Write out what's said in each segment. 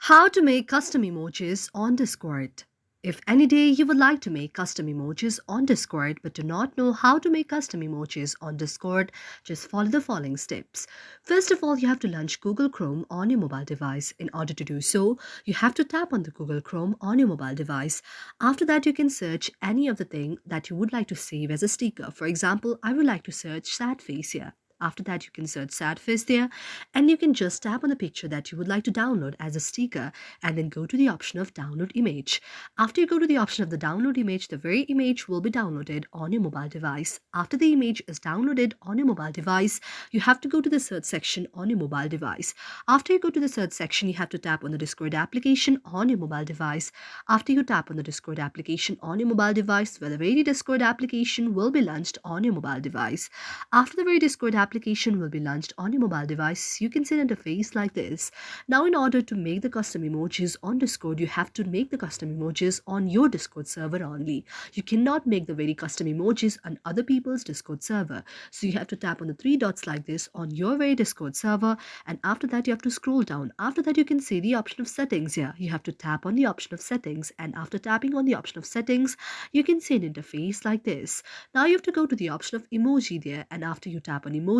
How to make custom emojis on Discord. If any day you would like to make custom emojis on Discord but do not know how to make custom emojis on Discord, just follow the following steps. First of all, you have to launch Google Chrome on your mobile device. In order to do so, you have to tap on the Google Chrome on your mobile device. After that, you can search any of the thing that you would like to save as a sticker. For example, I would like to search sad face here. After that, you can search sad face there and you can just tap on the picture that you would like to download as a sticker and then go to the option of download image. After you go to the option of the download image, the very image will be downloaded on your mobile device. After the image is downloaded on your mobile device, you have to go to the search section on your mobile device. After you go to the search section, you have to tap on the Discord application on your mobile device. After you tap on the Discord application on your mobile device, where the very Discord application will be launched on your mobile device. After the very Discord application will be launched on your mobile device, you can see an interface like this. Now, in order to make the custom emojis on Discord, you have to make the custom emojis on your Discord server only. You cannot make the very custom emojis on other people's Discord server. So you have to tap on the three dots like this on your very Discord server, and after that you have to scroll down. After that, you can see the option of settings here. You have to tap on the option of settings, and after tapping on the option of settings, you can see an interface like this. Now you have to go to the option of emoji there, and after you tap on emoji,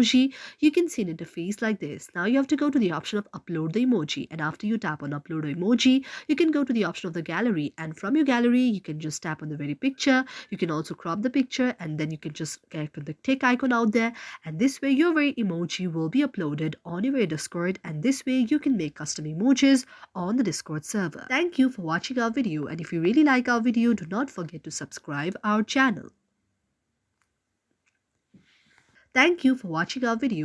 you can see an interface like this. Now you have to go to the option of upload the emoji, and after you tap on upload the emoji, you can go to the option of the gallery, and from your gallery you can just tap on the very picture. You can also crop the picture, and then you can just get the tick icon out there, and this way your very emoji will be uploaded on your very Discord, and this way you can make custom emojis on the Discord server. Thank you for watching our video, and if you really like our video, do not forget to subscribe our channel. Thank you for watching our video.